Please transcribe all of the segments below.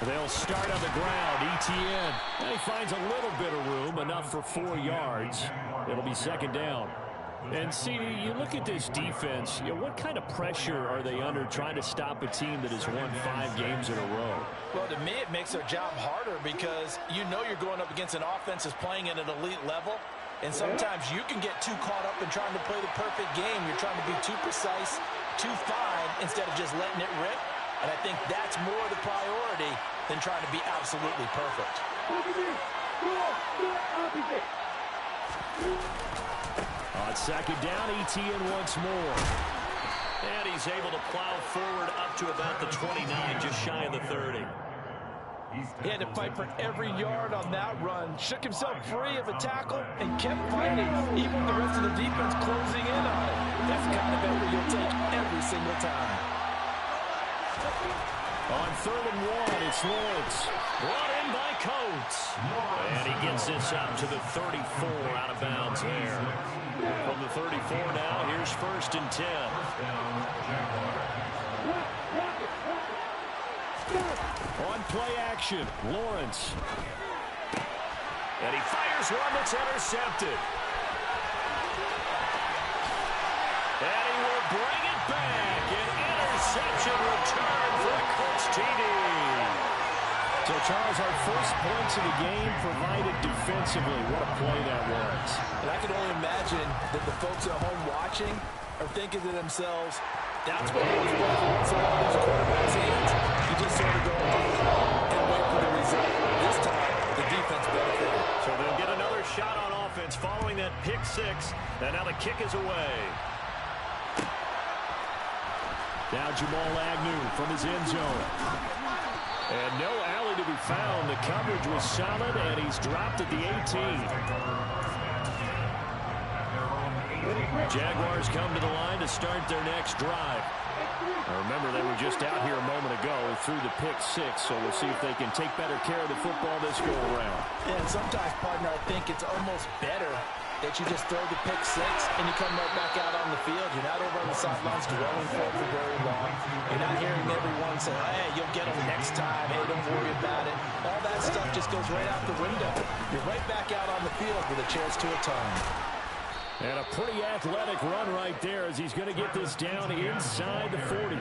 They'll start on the ground. Etienne. And he finds a little bit of room, enough for 4 yards. It'll be second down. And, CD, you look at this defense, what kind of pressure are they under trying to stop a team that has won 5 games in a row? Well, to me, it makes their job harder because you know you're going up against an offense that's playing at an elite level. And sometimes you can get too caught up in trying to play the perfect game. You're trying to be too precise, too fine, instead of just letting it rip. And I think that's more the priority than trying to be absolutely perfect. On second down, Etienne once more. And he's able to plow forward up to about the 29, just shy of the 30. He had to fight for every yard on that run. Shook himself free of a tackle and kept fighting, even with the rest of the defense closing in on it. That's the kind of effort you'll take every single time. On 3rd and 1, it's Lawrence. Brought in by Colts. And he gets this out to the 34, out of bounds there. From the 34 now, here's 1st and 10. On play action, Lawrence. And he fires one that's intercepted. And he will bring it back. An interception return for the Colts TD. So, Charles, our first points of the game provided defensively. What a play that was. And I can only imagine that the folks at home watching are thinking to themselves, that's what was once in those quarterback's hands. You just sort of go and wait for the result. This time, the defense benefited. So they'll get another shot on offense following that pick 6. And now the kick is away. Now Jamal Agnew from his end zone. And no alley to be found. The coverage was solid, and he's dropped at the 18. Jaguars come to the line to start their next drive. Now remember, they were just out here a moment ago through the pick 6, so we'll see if they can take better care of the football this go-around. And sometimes, partner, I think it's almost better that you just throw the pick 6 and you come right back out on the field. You're not over on the sidelines dwelling for it for very long. You're not hearing everyone say, hey, you'll get them next time. Hey, don't worry about it. All that stuff just goes right out the window. You're right back out on the field with a chance to atone. And a pretty athletic run right there as he's going to get this down inside the 40.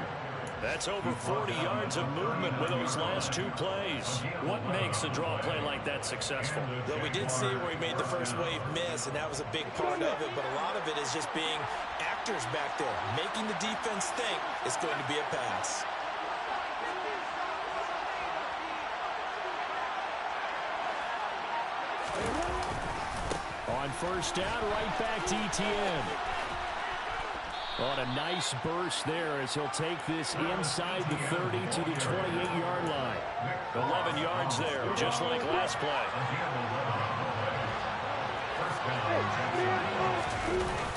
That's over 40 yards of movement with those last 2 plays. What makes a draw play like that successful? Well, we did see where he made the first wave miss, and that was a big part of it. But a lot of it is just being actors back there, making the defense think it's going to be a pass. On 1st down, right back to Etienne. On a nice burst there as he'll take this inside the 30 to the 28-yard line. 11 yards there, just like last play.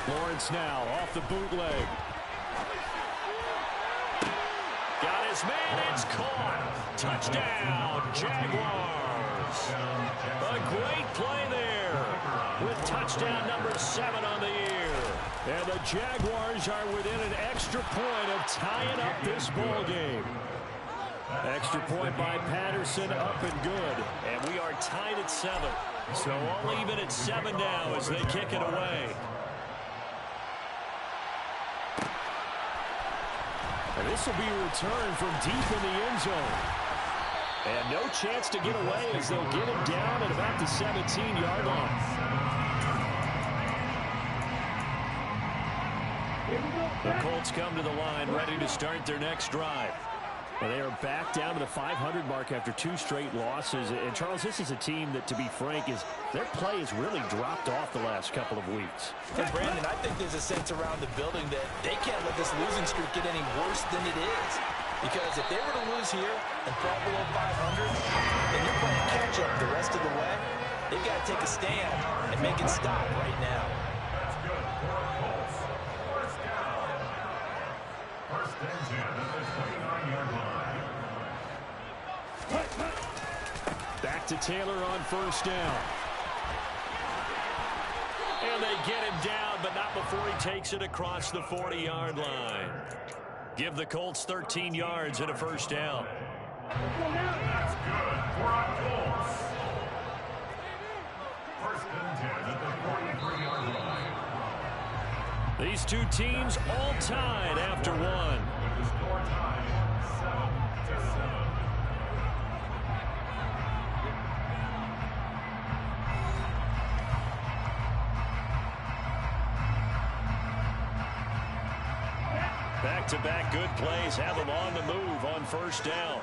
Lawrence now off the bootleg. Got his man, it's caught. Touchdown, Jaguars. A great play there with touchdown number 7 on the year. And the Jaguars are within an extra point of tying up this ball game. Extra point by Patterson, up and good. And we are tied at 7. So all even at 7 now as they kick it away. And this will be a return from deep in the end zone. And no chance to get away as they'll get him down at about the 17-yard line. The Colts come to the line ready to start their next drive. Well, they are back down to the 500 mark after 2 straight losses. And, Charles, this is a team that, to be frank, their play has really dropped off the last couple of weeks. And, Brandon, I think there's a sense around the building that they can't let this losing streak get any worse than it is. Because if they were to lose here and fall below 500, then you're playing catch-up the rest of the way. They've got to take a stand and make it stop right now. Back to Taylor on 1st down. And they get him down, but not before he takes it across the 40-yard line. Give the Colts 13 yards and a 1st down. These two teams all tied after one. Back-to-back good plays have them on the move on first down.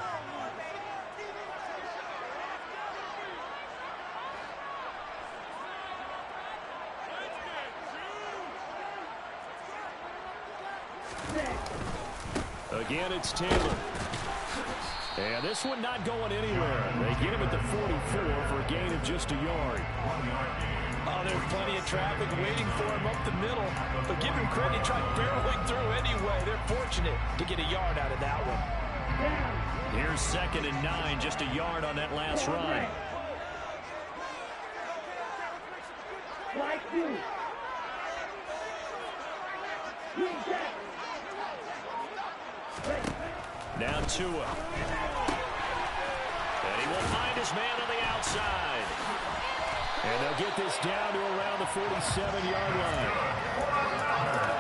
Again, it's Taylor. And this one not going anywhere. They get him at the 44 for a gain of just a yard. Oh, there's plenty of traffic waiting for him up the middle. But give him credit, he tried barreling through anyway. They're fortunate to get a yard out of that one. Here's 2nd and 9, just a yard on that last run. Now Tua. And he will find his man on the outside. And they'll get this down to around the 47-yard line.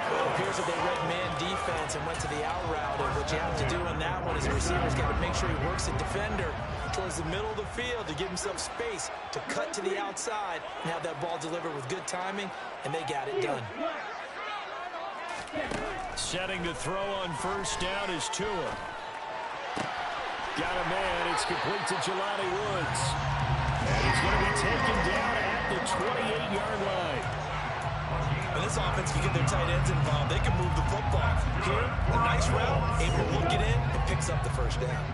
Well, it appears that they read man defense and went to the out route. And what you have to do on that one is the receiver's got to make sure he works the defender towards the middle of the field to give himself space to cut to the outside and have that ball delivered with good timing, and they got it done. Setting to throw on first down is Tua. Got a man. It's complete to Jelani Woods. And he's going to be taken down at the 28-yard line. When this offense can get their tight ends involved, they can move the football. Here, a nice route, able to look it in, and picks up the first down.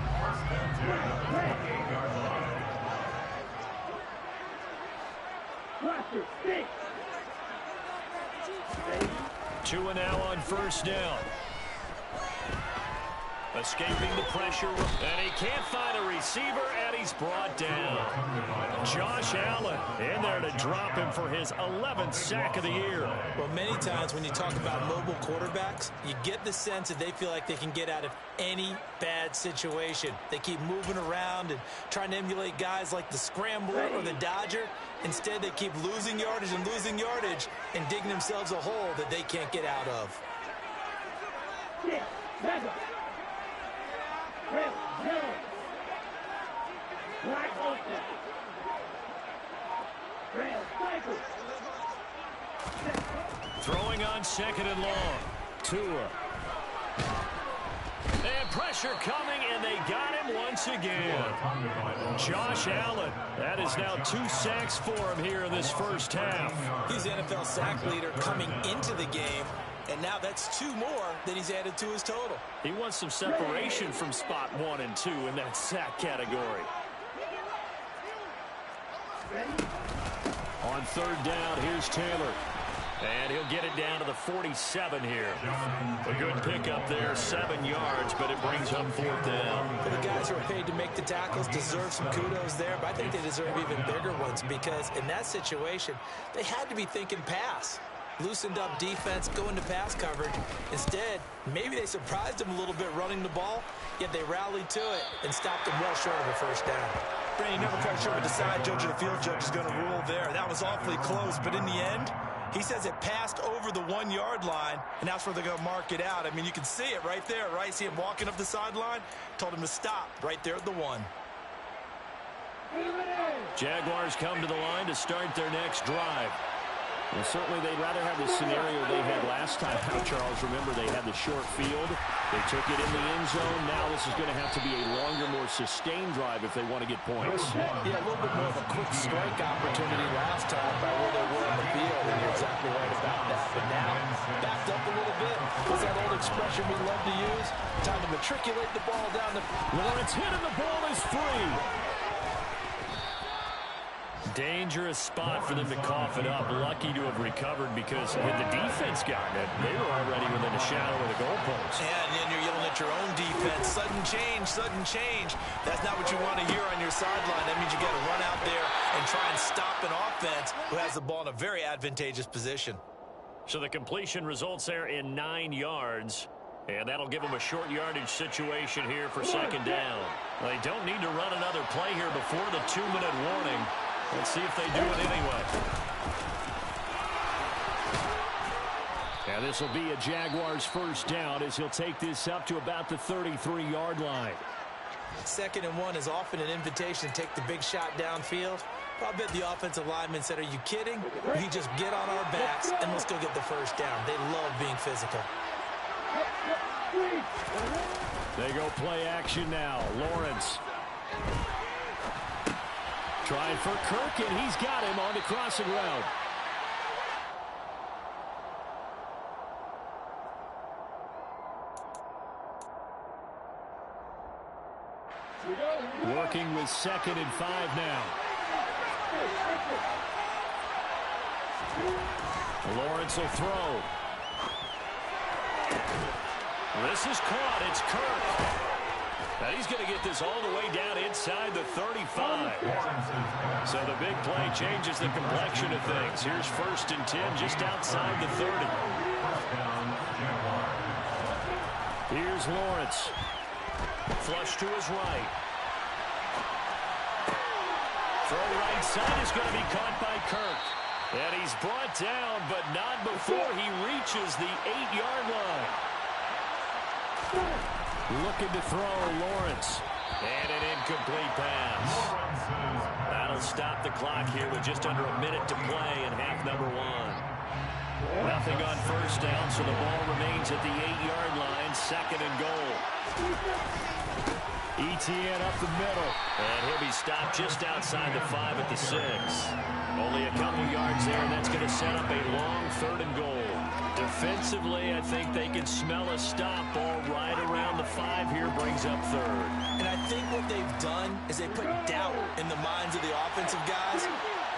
Tua now on first down. Escaping the pressure, and he can't find a receiver, and he's brought down. Josh Allen in there to drop him for his 11th sack of the year. Well, many times when you talk about mobile quarterbacks, you get the sense that they feel like they can get out of any bad situation. They keep moving around and trying to emulate guys like the Scrambler or the Dodger. Instead, they keep losing yardage and digging themselves a hole that they can't get out of. Throwing on 2nd and long. Tua. And pressure coming, and they got him once again. Josh Allen. That is now 2 sacks for him here in this first half. He's the NFL sack leader coming into the game. And now that's 2 more that he's added to his total. He wants some separation from spot 1 and 2 in that sack category. On 3rd down, here's Taylor. And he'll get it down to the 47 here. A good pickup there, 7 yards, but it brings up 4th down. Well, the guys who are paid to make the tackles deserve some kudos there, but I think they deserve even bigger ones because in that situation, they had to be thinking pass. Loosened up defense, going to pass coverage. Instead, maybe they surprised him a little bit running the ball, yet they rallied to it and stopped him well short of a first down. Brady, never quite sure what the side judge or the field judge is going to rule there. That was awfully close, but in the end, he says it passed over the 1-yard line, and that's where they're going to mark it out. I mean, you can see it right there, right? See him walking up the sideline? Told him to stop right there at the 1. Jaguars come to the line to start their next drive. Well, certainly they'd rather have the scenario they had last time out, Charles. Remember, they had the short field. They took it in the end zone. Now this is going to have to be a longer, more sustained drive if they want to get points. Yeah, a little bit more of a quick strike opportunity last time by where they were on the field, and you're exactly right about that. But now, backed up a little bit. What's that old expression we love to use? Time to matriculate the ball down the... Lawrence hit and the ball is free. Dangerous spot for them to cough it up. Lucky to have recovered because had the defense gotten it, they were already within a shadow of the goalpost. And then you're yelling at your own defense. Sudden change, sudden change. That's not what you want to hear on your sideline. That means you got to run out there and try and stop an offense who has the ball in a very advantageous position. So the completion results there in 9 yards. And that'll give them a short yardage situation here for 2nd down. They don't need to run another play here before the 2-minute warning. Let's see if they do it anyway. And this will be a Jaguars first down as he'll take this up to about the 33-yard line. 2nd and 1 is often an invitation to take the big shot downfield. I bet the offensive lineman said, are you kidding? We just get on our backs and let's go get the first down. They love being physical. They go play action now. Lawrence trying for Kirk, and he's got him on the crossing route. Working with 2nd and 5 now. Lawrence will throw. This is caught. It's Kirk. Now he's going to get this all the way down inside the 35. So the big play changes the complexion of things. Here's 1st and 10 just outside the 30. Here's Lawrence. Flush to his right. Throw right side is going to be caught by Kirk. And he's brought down, but not before he reaches the 8-yard line. Looking to throw, Lawrence. And an incomplete pass. That'll stop the clock here with just under a minute to play in half number 1. Nothing on first down, so the ball remains at the 8-yard line, 2nd and goal. ETN up the middle. And he'll be stopped just outside the 5 at the 6. Only a couple yards there, and that's going to set up a long 3rd and goal. Defensively, I think they can smell a stop. Ball right around the 5 here brings up 3rd. And I think what they've done is they put doubt in the minds of the offensive guys.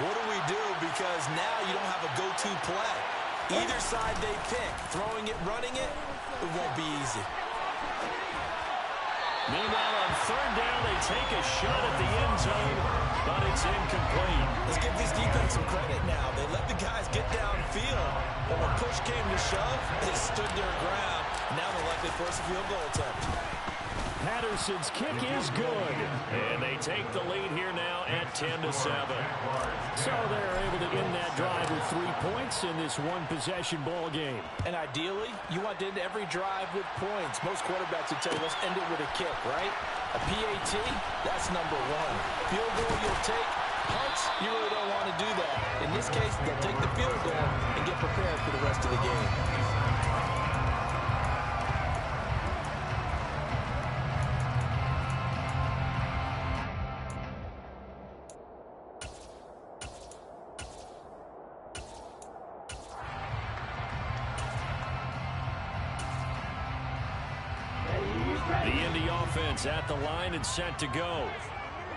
What do we do? Because now you don't have a go-to play. Either side they pick, throwing it, running it, it won't be easy. Meanwhile, on 3rd down, they take a shot at the end zone, but it's incomplete. Let's give this defense some credit now. They let the guys get downfield, but when push came to shove, they stood their ground. Now they're likely to force a field goal attempt. Patterson's kick is good, and they take the lead here now at 10-7. So they're able to end that drive with 3 points in this one-possession ball game. And ideally, you want to end every drive with points. Most quarterbacks would tell you, let's end it with a kick, right? A PAT, that's number 1. Field goal you'll take. Punts, you really don't want to do that. In this case, they'll take the field goal and get prepared for the rest of the game. At the line and set to go.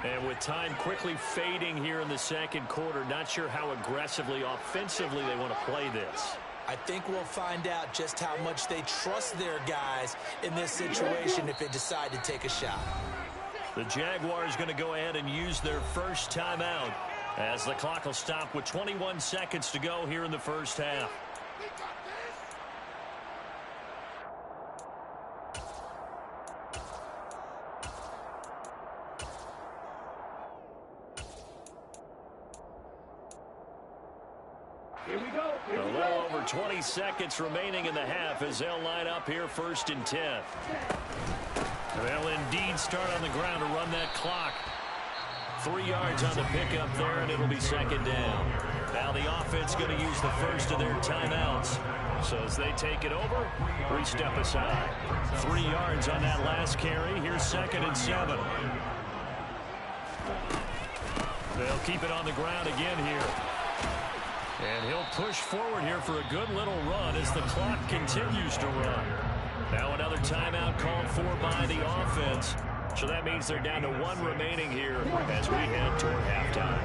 And with time quickly fading here in the 2nd quarter, not sure how aggressively, offensively they want to play this. I think we'll find out just how much they trust their guys in this situation if they decide to take a shot. The Jaguars going to go ahead and use their first timeout as the clock will stop with 21 seconds to go here in the first half. A little over 20 seconds remaining in the half as they'll line up here 1st and 10. They'll indeed start on the ground to run that clock. 3 yards on the pickup there, and it'll be 2nd down. Now the offense going to use the first of their timeouts. So as they take it over, we step aside. 3 yards on that last carry. Here's 2nd and 7. They'll keep it on the ground again here. And he'll push forward here for a good little run as the clock continues to run. Now another timeout called for by the offense. So that means they're down to 1 remaining here as we head toward halftime.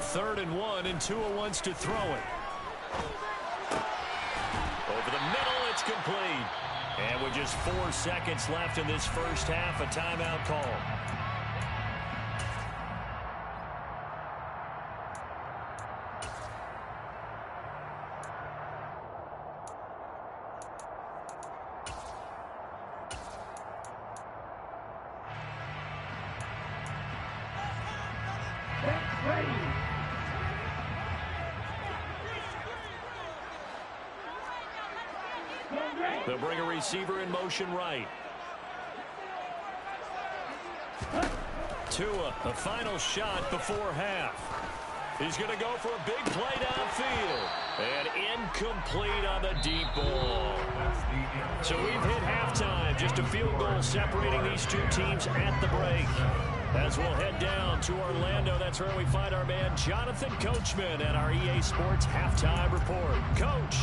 3rd and 1, and Tua wants to throw it. Over the middle, it's complete. And with just 4 seconds left in this first half, a timeout call. They'll bring a receiver in motion right. Tua, the final shot before half. He's going to go for a big play downfield. And incomplete on the deep ball. So we've hit halftime. Just a field goal separating these two teams at the break. As we'll head down to Orlando, that's where we find our man Jonathan Coachman at our EA Sports Halftime Report. Coach.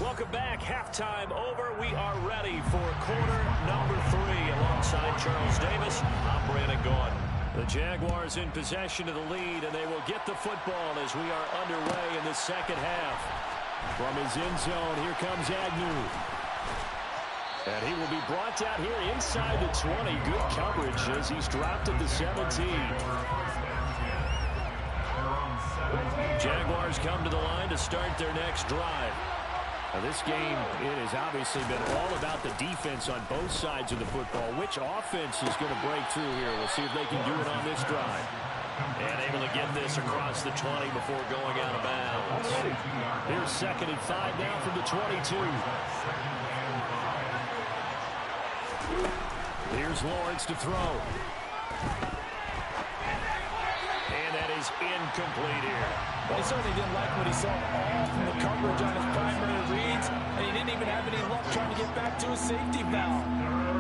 Welcome back. Halftime over. We are ready for quarter number 3 alongside Charles Davis. I'm Brandon Gaudin. The Jaguars in possession of the lead, and they will get the football as we are underway in the second half. From his end zone, here comes Agnew. And he will be brought down here inside the 20. Good coverage as he's dropped at the 17. Jaguars come to the line to start their next drive. Now this game, it has obviously been all about the defense on both sides of the football. Which offense is going to break through here? We'll see if they can do it on this drive. And able to get this across the 20 before going out of bounds. Here's 2nd and 5 now from the 22. Here's Lawrence to throw. And that is incomplete here. Well, he certainly didn't like what he saw all from the coverage on his primary reads, and he didn't even have any luck trying to get back to his safety valve.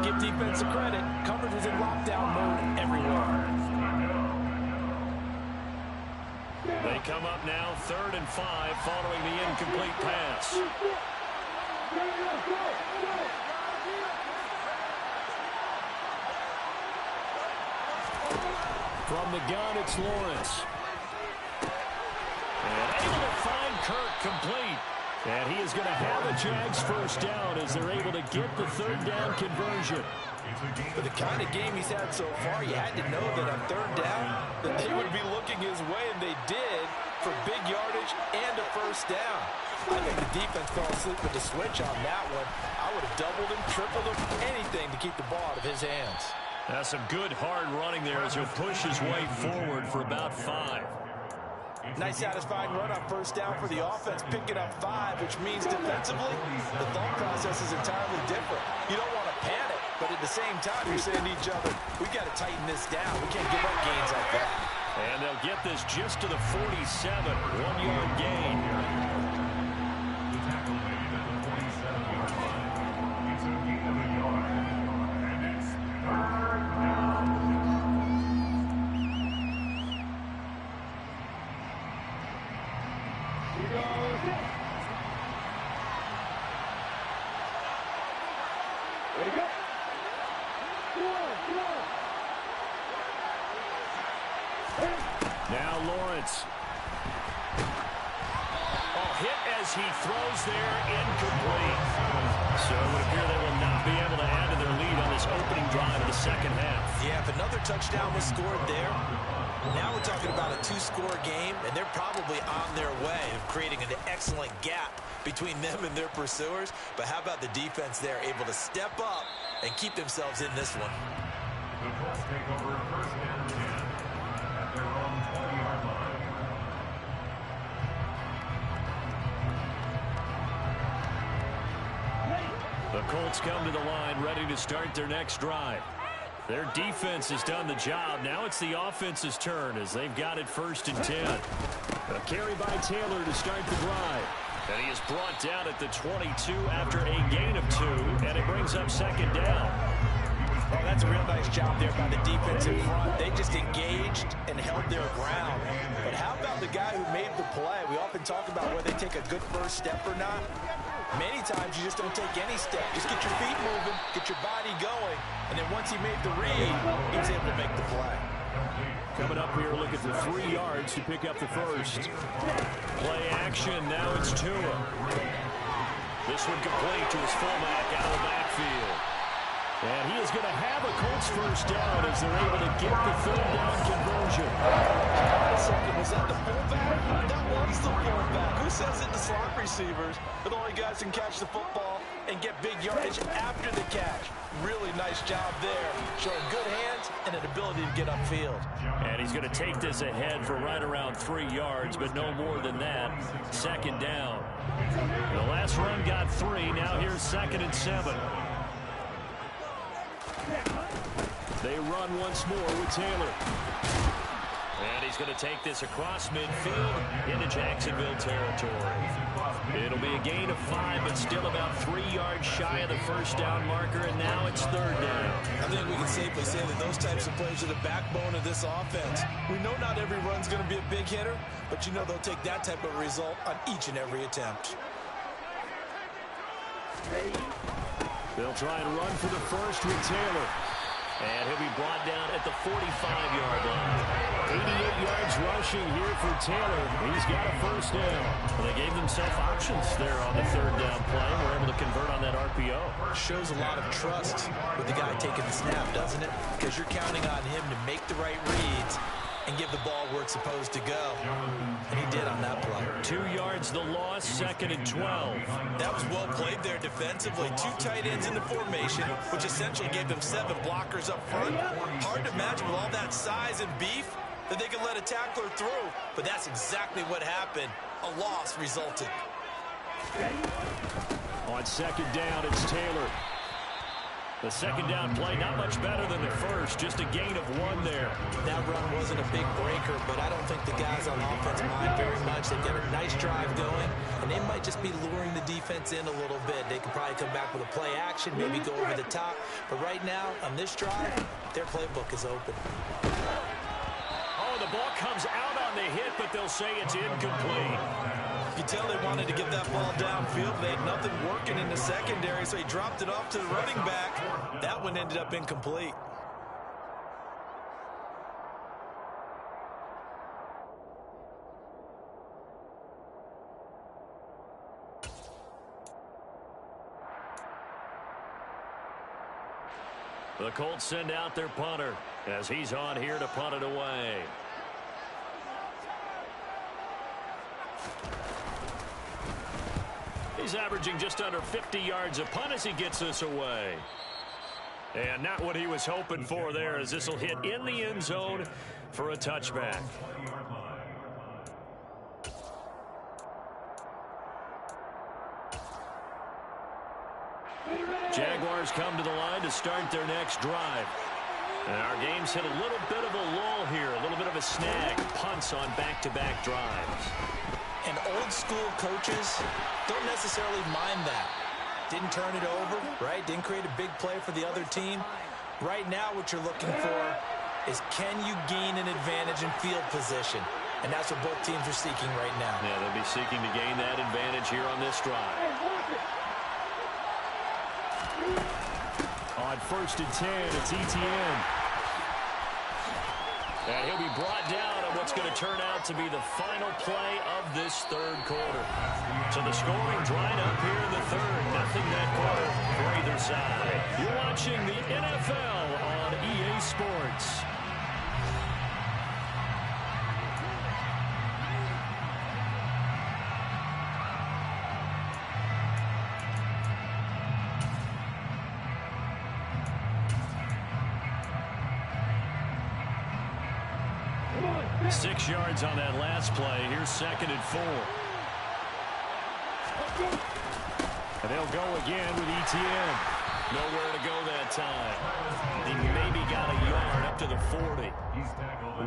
Give defense a credit. Coverage was in lockdown mode everywhere. They come up now 3rd and 5 following the incomplete pass. From the gun, it's Lawrence. And able to find Kirk complete. And he is going to have a Jags first down as they're able to get the 3rd down conversion. For the kind of game he's had so far, you had to know that on 3rd down that they would be looking his way, and they did for big yardage and a first down. I think the defense fell asleep with the switch on that one. I would have doubled him, tripled him, anything to keep the ball out of his hands. That's some good hard running there as he'll push his way forward for about 5. Nice satisfying run on first down for the offense, picking up 5, which means defensively, the thought process is entirely different. You don't want to panic, but at the same time, you're saying to each other, we got to tighten this down. We can't give up gains like that. And they'll get this just to the 47, 1-yard gain. Now Lawrence. Hit as he throws there, incomplete. So it would appear they will not be able to add to their lead on this opening drive of the second half. Yeah, if another touchdown was scored there, now we're talking about a 2-score game, and they're probably on their way of creating an excellent gap between them and their pursuers. But how about the defense there, able to step up and keep themselves in this one? The Colts take over 1st and 10 at their own 20-yard line. The Colts come to the line ready to start their next drive. Their defense has done the job. Now it's the offense's turn as they've got it 1st and 10. A carry by Taylor to start the drive. And he is brought down at the 22 after a gain of 2, and it brings up 2nd down. Oh, that's a real nice job there by the defense in front. They just engaged and held their ground. But how about the guy who made the play? We often talk about whether they take a good first step or not. Many times you just don't take any step. Just get your feet moving, get your body going, and then once he made the read, he was able to make the play. Coming up here, look at the 3 yards to pick up the first. Play action, now it's Tua. This one complete to his fullback out of the backfield. And he is going to have a Colts first down as they're able to get the 3rd down conversion. Hold on a second, was that the fullback? That was the fullback. Who says it slot receivers are the only guys who can catch the football and get big yardage after the catch. Really nice job there, showing good hands and an ability to get upfield. And he's going to take this ahead for right around 3 yards, but no more than that. Second down. The last run got 3. Now here's 2nd and 7. They run once more with Taylor. And he's going to take this across midfield into Jacksonville territory. It'll be a gain of 5, but still about 3 yards shy of the first down marker, and now it's 3rd down. I think we can safely say that those types of plays are the backbone of this offense. We know not every run's going to be a big hitter, but you know they'll take that type of result on each and every attempt. They'll try and run for the first with Taylor. And he'll be brought down at the 45-yard line. 88 yards rushing here for Taylor. He's got a first down. Well, they gave themselves options there on the 3rd down play. We're able to convert on that RPO. Shows a lot of trust with the guy taking the snap, doesn't it? Because you're counting on him to make the right reads and give the ball where it's supposed to go. And he did on that play. 2 yards the loss, 2nd and 12. That was well played there defensively. 2 tight ends in the formation, which essentially gave them 7 blockers up front. Hard to imagine with all that size and beef that they could let a tackler through. But that's exactly what happened. A loss resulted. On 2nd down, it's Taylor. The 2nd down play, not much better than the first, just a gain of 1 there. That run wasn't a big breaker, but I don't think the guys on offense mind very much. They've got a nice drive going, and they might just be luring the defense in a little bit. They could probably come back with a play action, maybe go over the top. But right now, on this drive, their playbook is open. Oh, the ball comes out on the hit, but they'll say it's incomplete. You can tell they wanted to get that ball downfield. They had nothing working in the secondary, so he dropped it off to the running back. That one ended up incomplete. The Colts send out their punter as he's on here to punt it away. He's averaging just under 50 yards a punt as he gets this away. And not what he was hoping for there, as this will hit in the end zone for a touchback. Jaguars come to the line to start their next drive. And our game's hit a little bit of a lull here, a little bit of a snag. Punts on back-to-back drives. And old-school coaches don't necessarily mind that. Didn't turn it over, right? Didn't create a big play for the other team. Right now what you're looking for is, can you gain an advantage in field position? And that's what both teams are seeking right now. Yeah, they'll be seeking to gain that advantage here on this drive. On 1st and 10, it's ETN. And he'll be brought down on what's going to turn out to be the final play of this 3rd quarter. So the scoring dried up here in the 3rd. Nothing that quarter for either side. You're watching the NFL on EA Sports. Six yards on that last play. Here's 2nd and 4. And they'll go again with ETN. Nowhere to go that time. He maybe got a yard up to the 40.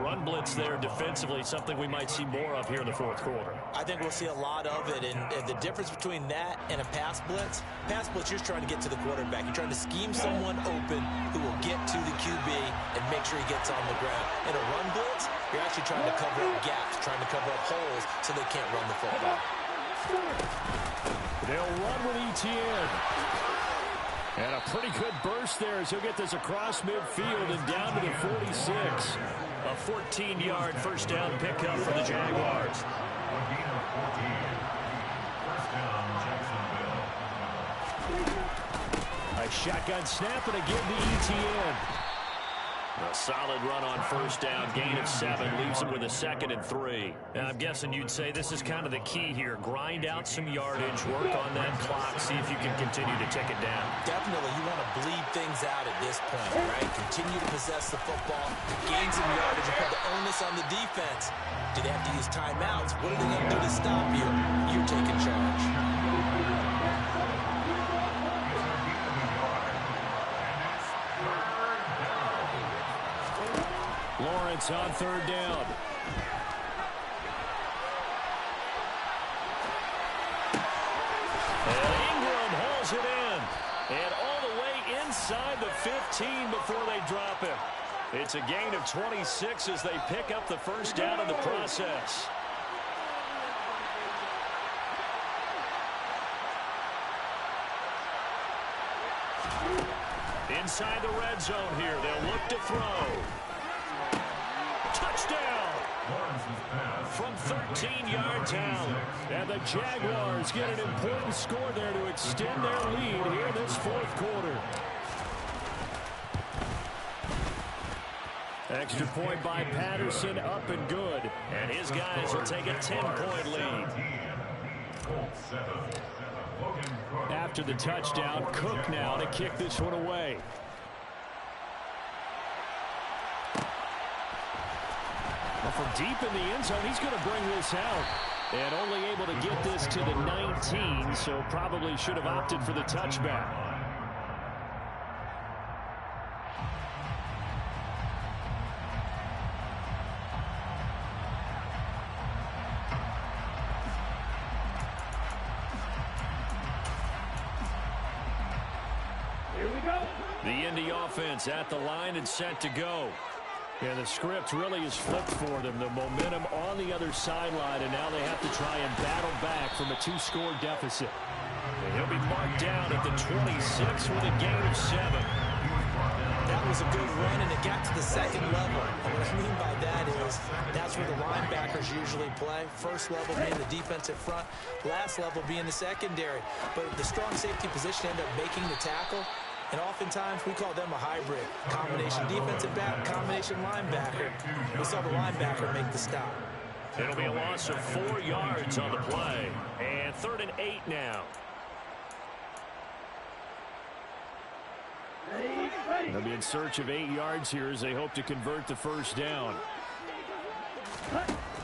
Run blitz there defensively, something we might see more of here in the 4th quarter. I think we'll see a lot of it, and the difference between that and a pass blitz, you're trying to get to the quarterback. You're trying to scheme someone open who will get to the QB and make sure he gets on the ground. In a run blitz, you're actually trying to cover up gaps, trying to cover up holes so they can't run the football. They'll run with ETN. And a pretty good burst there as he'll get this across midfield and down to the 46. A 14-yard first down pickup for the Jaguars. A shotgun snap and again to ETN. A solid run on first down, gain of 7, leaves him with a 2nd and 3. And I'm guessing you'd say this is kind of the key here. Grind out some yardage, work on that clock, see if you can continue to tick it down. Definitely, you want to bleed things out at this point, right? Continue to possess the football, gain some yardage, and put the onus on the defense. Do they have to use timeouts? What are they going to do to stop you? You're taking charge. Lawrence on 3rd down. And Ingram hauls it in. And all the way inside the 15 before they drop him. It's a gain of 26 as they pick up the first down in the process. Inside the red zone here. They'll look to throw. Touchdown! From 13 yards out. And the Jaguars get an important score there to extend their lead here this 4th quarter. Extra point by Patterson, up and good. And his guys will take a 10-point lead. After the touchdown, Cook now to kick this one away. Well, from deep in the end zone, he's going to bring this out. And only able to get this to the 19, so probably should have opted for the touchback. The Indy offense at the line and set to go. And the script really is flipped for them. The momentum on the other sideline, and now they have to try and battle back from a 2-score deficit. And he'll be marked down at the 26 with a gain of 7. That was a good run, and it got to the 2nd level. And what I mean by that is that's where the linebackers usually play. First level being the defensive front, last level being the secondary. But the strong safety position ended up making the tackle. And oftentimes, we call them a hybrid. Combination defensive back, combination linebacker. We saw the linebacker make the stop. It'll be a loss of 4 yards on the play. And 3rd and 8 now. They'll be in search of 8 yards here as they hope to convert the first down.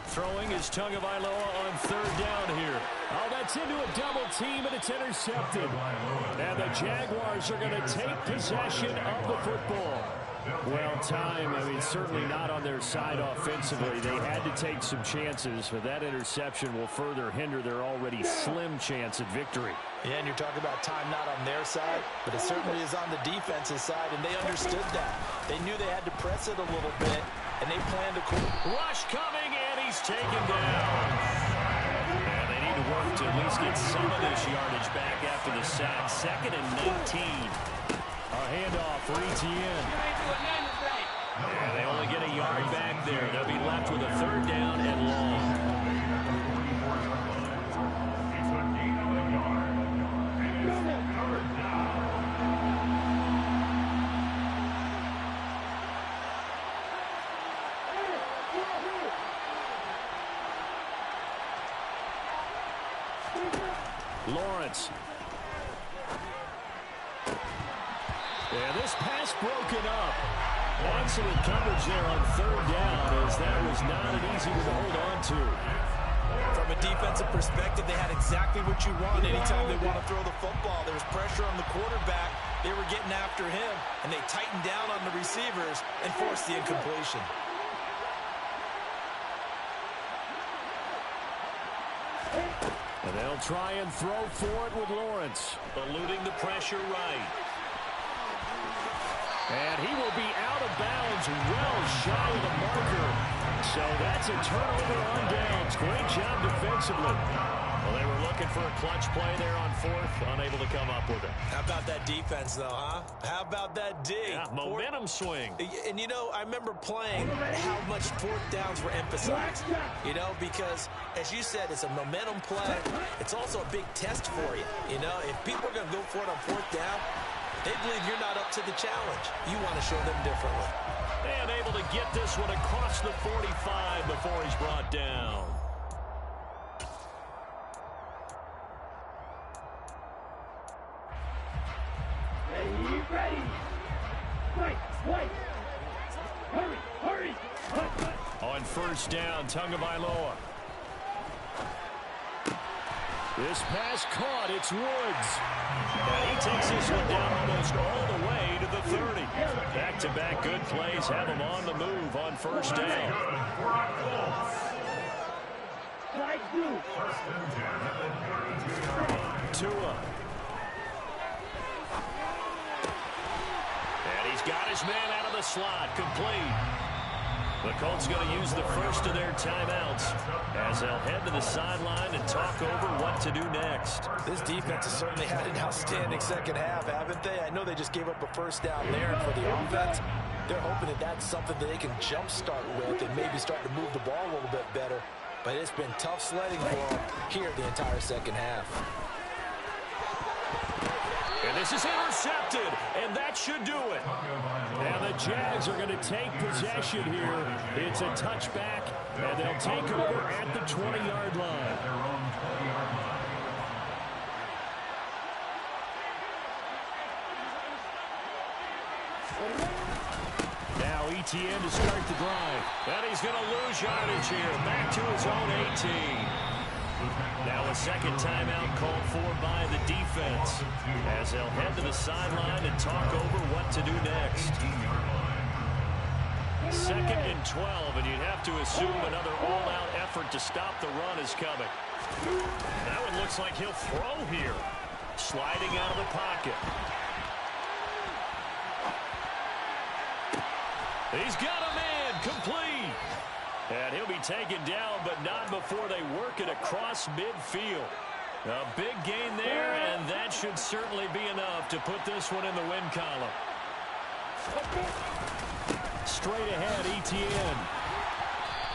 Throwing is Tagovailoa on 3rd down here. Oh, that's into a double team, and it's intercepted. And the Jaguars are going to take possession of the football. Well, time, certainly not on their side offensively. They had to take some chances, but that interception will further hinder their already slim chance at victory. Yeah, and you're talking about time not on their side, but it certainly is on the defensive side, and they understood that. They knew they had to press it a little bit, and they planned to rush coming, and he's taken down. And they need to work to at least get some of this yardage back after the sack. 2nd and 19. A handoff for Etienne. And they only get a yard back there. They'll be left with a 3rd down and long. Lawrence. Yeah, this pass broken up. Excellent coverage there on 3rd down, as that was not an easy one to hold on to. From a defensive perspective, they had exactly what you want anytime they want to throw the football. There was pressure on the quarterback. They were getting after him, and they tightened down on the receivers and forced the incompletion. And they'll try and throw for it with Lawrence. Eluding the pressure right. And he will be out of bounds, well shy of the marker. So that's a turnover on downs. Great job defensively. Well, they were looking for a clutch play there on 4th, unable to come up with it. How about that defense, though, huh? How about that D? Yeah, momentum swing. And, you know, I remember playing how much 4th downs were emphasized, you know, because, as you said, it's a momentum play. It's also a big test for you, you know. If people are going to go for it on 4th down, they believe you're not up to the challenge. You want to show them differently. And able to get this one across the 45 before he's brought down. Ready. Wait. Hurry. On first down, Tagovailoa. This pass caught. It's Woods. And he takes this one down almost all the way to the 30. Back-to-back good plays have him on the move on first down. Tua. And he's got his man out of the slot. Complete. The Colts going to use the first of their timeouts as they'll head to the sideline and talk over what to do next. This defense has certainly had an outstanding second half, haven't they? I know they just gave up a first down there, and for the offense, they're hoping that that's something that they can jumpstart with and maybe start to move the ball a little bit better. But it's been tough sledding for them here the entire second half. And this is intercepted, and that should do it. And the Jags are going to take possession here. It's a touchback, and they'll take over at the 20-yard line. Now ETN to start the drive. And he's going to lose yardage here. Back to his own 18. Now a second timeout called for by the defense as they'll head to the sideline and talk over what to do next. 2nd and 12, and you'd have to assume another all-out effort to stop the run is coming. Now it looks like he'll throw here. Sliding out of the pocket. He's got a man complete. And he'll be taken down, but not before they work it across midfield. A big gain there, and that should certainly be enough to put this one in the win column. Straight ahead, ETN.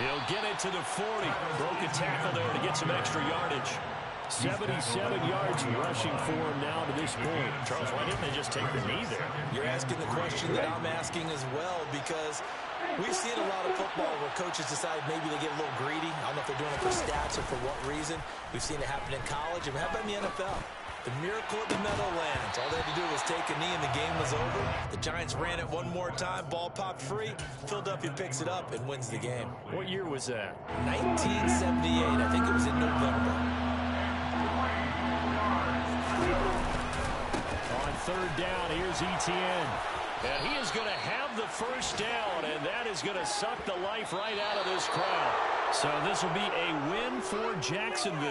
He'll get it to the 40. Broke a tackle there to get some extra yardage. 77 yards rushing for him now to this point. Charles, why didn't they just take the knee there? You're asking the question that I'm asking as well, because we've seen a lot of football where coaches decide maybe they get a little greedy. I don't know if they're doing it for stats or for what reason. We've seen it happen in college. And how about in the NFL? The miracle at the Meadowlands. All they had to do was take a knee and the game was over. The Giants ran it one more time. Ball popped free. Philadelphia picks it up and wins the game. What year was that? 1978. I think it was in November. On third down, here's ETN. And he is going to have the first down, and that is going to suck the life right out of this crowd. So this will be a win for Jacksonville.